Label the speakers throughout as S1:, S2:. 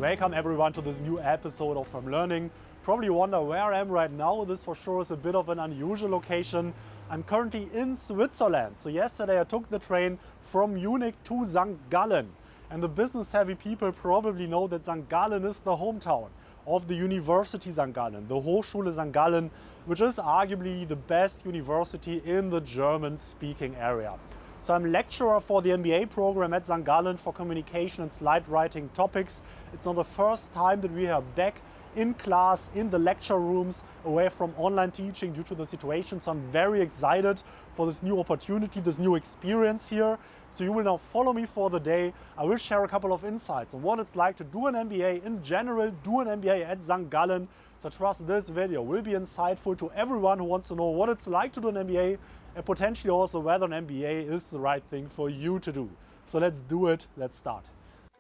S1: Welcome everyone to this new episode of From Learning. Probably wonder where I am right now. This for sure is a bit of an unusual location. I'm currently in Switzerland. So yesterday I took the train from Munich to St. Gallen. And the business heavy people probably know that St. Gallen is the hometown of the University St. Gallen, the Hochschule St. Gallen, which is arguably the best university in the German-speaking area. So I'm lecturer for the MBA program at St. Gallen for communication and slide writing topics. It's not the first time that we are back in class, in the lecture rooms, away from online teaching due to the situation. So I'm very excited for this new opportunity, this new experience here. So you will now follow me for the day. I will share a couple of insights on what it's like to do an MBA in general, do an MBA at St. Gallen. So trust this video will be insightful to everyone who wants to know what it's like to do an MBA and potentially also whether an MBA is the right thing for you to do. So let's do it, let's start.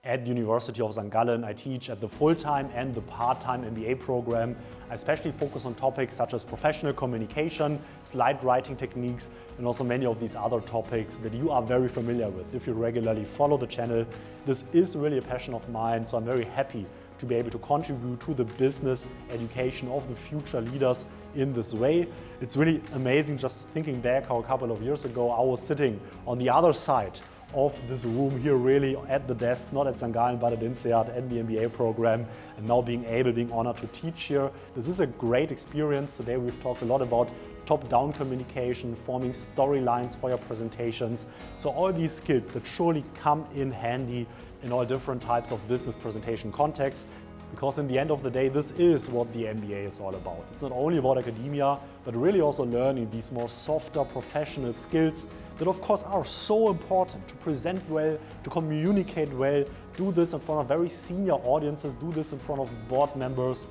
S1: At the University of St. Gallen, I teach at the full-time and the part-time MBA program. I especially focus on topics such as professional communication, slide writing techniques, and also many of these other topics that you are very familiar with. If you regularly follow the channel, this is really a passion of mine, so I'm very happy to be able to contribute to the business education of the future leaders in this way. It's really amazing just thinking back how a couple of years ago I was sitting on the other side of this room here, really at the desks, not at St. Gallen but at INSEAD and the MBA program, and now being honored to teach here. This is a great experience. Today we've talked a lot about top-down communication, forming storylines for your presentations. So all these skills that surely come in handy in all different types of business presentation contexts, because in the end of the day, this is what the MBA is all about. It's not only about academia, but really also learning these more softer professional skills that of course are so important to present well, to communicate well, do this in front of very senior audiences, do this in front of board members.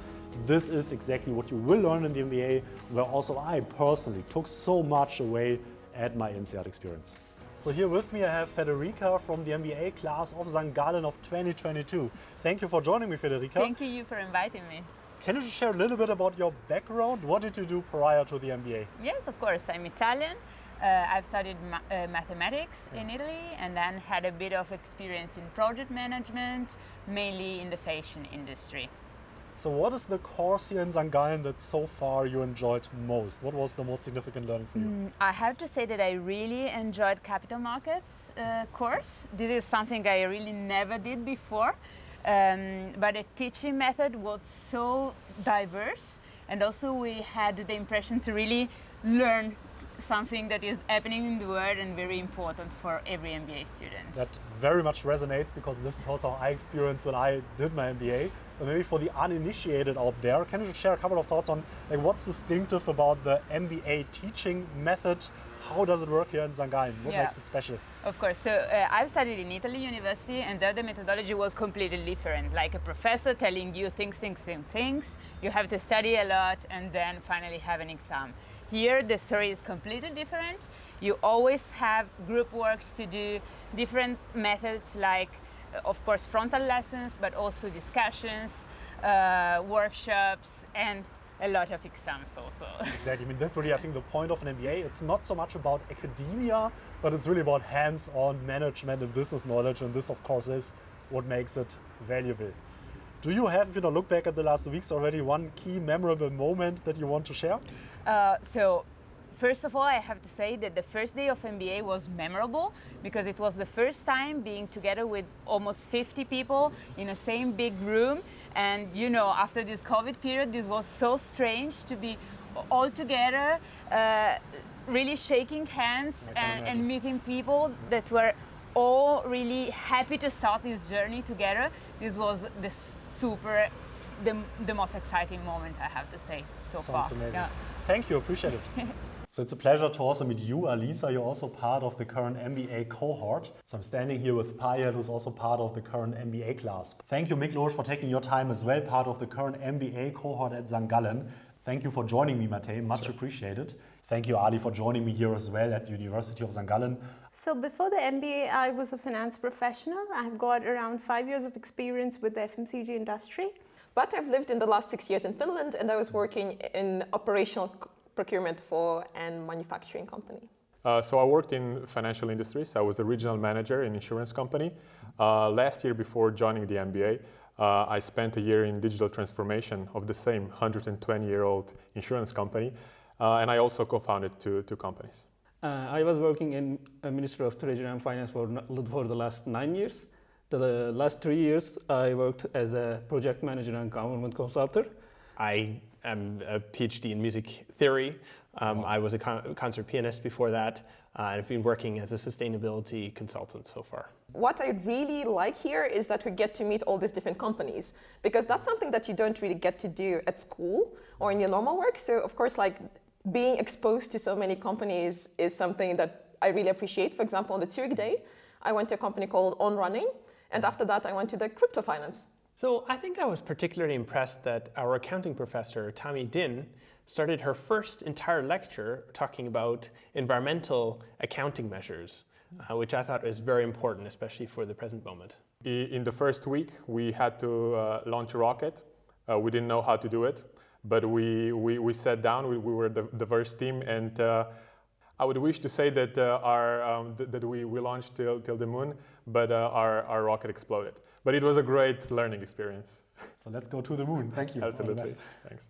S1: This is exactly what you will learn in the MBA, where also I personally took so much away at my INSEAD experience. So here with me I have Federica from the MBA class of St. Gallen of 2022. Thank you for joining me, Federica.
S2: Thank you for inviting me.
S1: Can you just share a little bit about your background? What did you do prior to the MBA?
S2: Yes, of course. I'm Italian. I've studied mathematics in Italy and then had a bit of experience in project management, mainly in the fashion industry.
S1: So what is the course here in St. Gallen that so far you enjoyed most? What was the most significant learning for you?
S2: I have to say that I really enjoyed capital markets course. This is something I really never did before, but the teaching method was so diverse, and also we had the impression to really learn something that is happening in the world and very important for every MBA student.
S1: That very much resonates, because this is also how I experienced when I did my MBA. But maybe for the uninitiated out there, can you just share a couple of thoughts on what's distinctive about the MBA teaching method? How does it work here in St. Gallen? What makes it special?
S2: Of course. So I've studied in Italy university, and there the methodology was completely different. Like a professor telling you things. You have to study a lot and then finally have an exam. Here the story is completely different. You always have group works to do, different methods like, of course, frontal lessons, but also discussions, workshops, and a lot of exams also.
S1: Exactly. I mean, that's really, I think, the point of an MBA. It's not so much about academia, but it's really about hands-on management and business knowledge, and this, of course, is what makes it valuable. Do you have, if you look back at the last weeks already, one key memorable moment that you want to share?
S2: So, first of all, I have to say that the first day of MBA was memorable because it was the first time being together with almost 50 people in the same big room. And after this COVID period, this was so strange to be all together, really shaking hands and meeting people that were all really happy to start this journey together. This was the most exciting moment, I have to say, so far.
S1: Sounds amazing. Yeah. Thank you, appreciate it. So it's a pleasure to also meet you, Alisa. You're also part of the current MBA cohort. So I'm standing here with Payet, who's also part of the current MBA class. Thank you, Miklos, for taking your time as well, part of the current MBA cohort at St. Gallen. Thank you for joining me, Matej, much appreciated. Thank you, Ali, for joining me here as well at the University of St. Gallen.
S3: So before the MBA, I was a finance professional. I've got around 5 years of experience with the FMCG industry.
S4: But I've lived in the last 6 years in Finland, and I was working in operational procurement for a manufacturing company.
S5: So I worked in financial industries. I was a regional manager in an insurance company. Last year, before joining the MBA, I spent a year in digital transformation of the same 120-year-old insurance company, and I also co-founded two companies.
S6: I was working in a Ministry of Treasury and Finance for the last 9 years. The last 3 years, I worked as a project manager and government consultant.
S7: I am a PhD in music theory. I was a concert pianist before that. I've been working as a sustainability consultant so far.
S4: What I really like here is that we get to meet all these different companies, because that's something that you don't really get to do at school or in your normal work. So of course, like being exposed to so many companies is something that I really appreciate. For example, on the Zurich day, I went to a company called On Running, and after that I went to the crypto finance.
S7: So I think I was particularly impressed that our accounting professor, Tammy Din, started her first entire lecture talking about environmental accounting measures, which I thought was very important, especially for the present moment.
S5: In the first week, we had to launch a rocket. We didn't know how to do it, but we sat down, we were the first team, and I would wish to say that that we launched till the moon, but our rocket exploded. But it was a great learning experience.
S1: So let's go to the moon. Thank you.
S5: Absolutely. Thanks.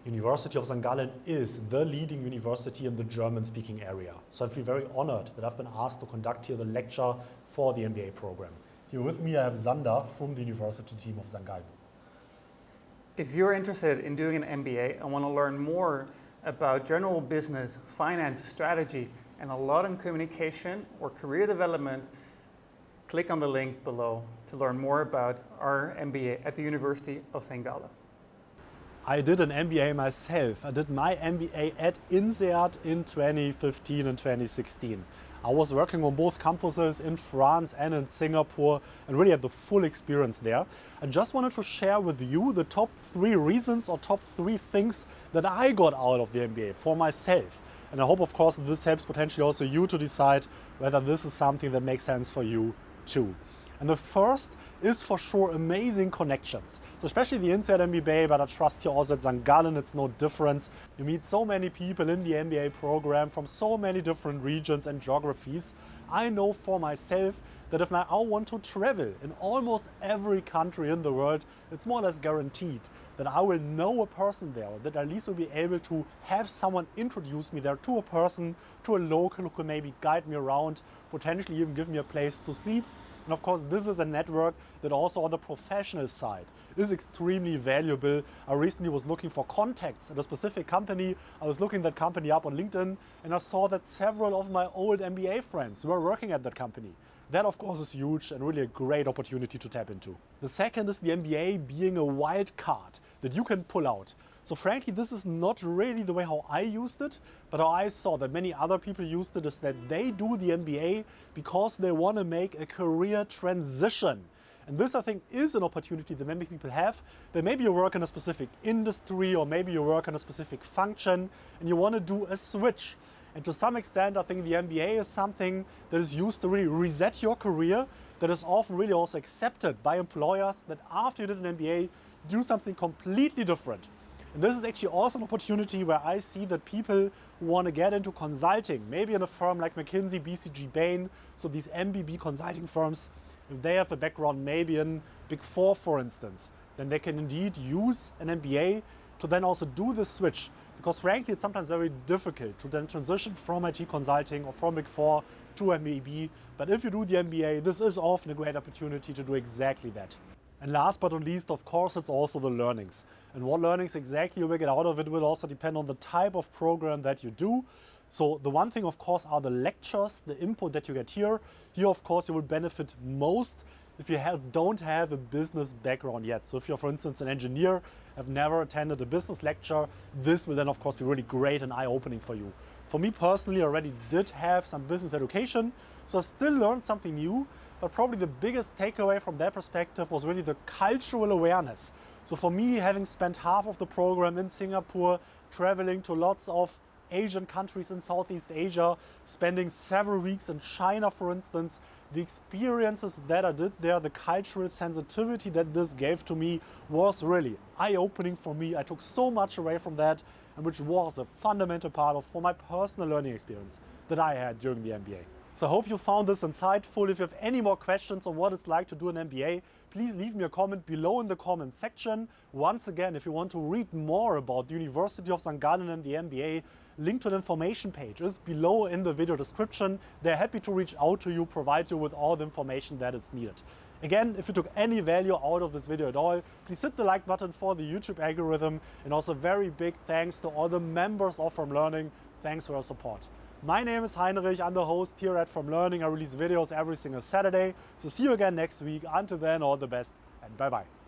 S1: University of St. Gallen is the leading university in the German-speaking area. So I feel very honored that I've been asked to conduct here the lecture for the MBA program. Here with me I have Sander from the university team of St. Gallen.
S6: If you're interested in doing an MBA and want to learn more about general business, finance, strategy, and a lot on communication or career development, click on the link below to learn more about our MBA at the University of St. Gallen.
S1: I did an MBA myself. I did my MBA at INSEAD in 2015 and 2016. I was working on both campuses in France and in Singapore and really had the full experience there. I just wanted to share with you the top 3 reasons or top 3 things that I got out of the MBA for myself. And I hope, of course, that this helps potentially also you to decide whether this is something that makes sense for you too. And the first is for sure amazing connections. So especially the INSEAD MBA, but I trust here also at St. Gallen it's no difference. You meet so many people in the MBA program from so many different regions and geographies. I know for myself that if I want to travel in almost every country in the world, it's more or less guaranteed that I will know a person there, that at least will be able to have someone introduce me there to a person, to a local who can maybe guide me around, potentially even give me a place to sleep. And of course, this is a network that also on the professional side is extremely valuable. I recently was looking for contacts at a specific company. I was looking that company up on LinkedIn and I saw that several of my old MBA friends were working at that company. That of course is huge and really a great opportunity to tap into. The second is the MBA being a wild card that you can pull out. So frankly, this is not really the way how I used it, but how I saw that many other people used it is that they do the MBA because they want to make a career transition. And this, I think, is an opportunity that many people have. That maybe you work in a specific industry or maybe you work in a specific function and you want to do a switch. And to some extent, I think the MBA is something that is used to really reset your career, that is often really also accepted by employers that after you did an MBA, do something completely different. And this is actually also an opportunity where I see that people who want to get into consulting, maybe in a firm like McKinsey, BCG, Bain, so these MBB consulting firms, if they have a background maybe in Big Four, for instance, then they can indeed use an MBA to then also do the switch. Because frankly, it's sometimes very difficult to then transition from IT consulting or from Big Four to MBB. But if you do the MBA, this is often a great opportunity to do exactly that. And last but not least, of course, it's also the learnings. And what learnings exactly you will get out of it will also depend on the type of program that you do. So the one thing, of course, are the lectures, the input that you get here. Here, of course, you will benefit most if you don't have a business background yet. So if you're, for instance, an engineer, have never attended a business lecture, this will then, of course, be really great and eye-opening for you. For me personally, I already did have some business education, so I still learned something new. But probably the biggest takeaway from that perspective was really the cultural awareness. So for me, having spent half of the program in Singapore, traveling to lots of Asian countries in Southeast Asia, spending several weeks in China, for instance, the experiences that I did there, the cultural sensitivity that this gave to me was really eye-opening for me. I took so much away from that, and which was a fundamental part of for my personal learning experience that I had during the MBA. So I hope you found this insightful. If you have any more questions on what it's like to do an MBA, please leave me a comment below in the comment section. Once again, if you want to read more about the University of St. Gallen and the MBA, link to the information page is below in the video description. They're happy to reach out to you, provide you with all the information that is needed. Again, if you took any value out of this video at all, please hit the like button for the YouTube algorithm, and also very big thanks to all the members of From Learning. Thanks for your support. My name is Heinrich, I'm the host here at From Learning. I release videos every single Saturday. So see you again next week. Until then, all the best and bye-bye.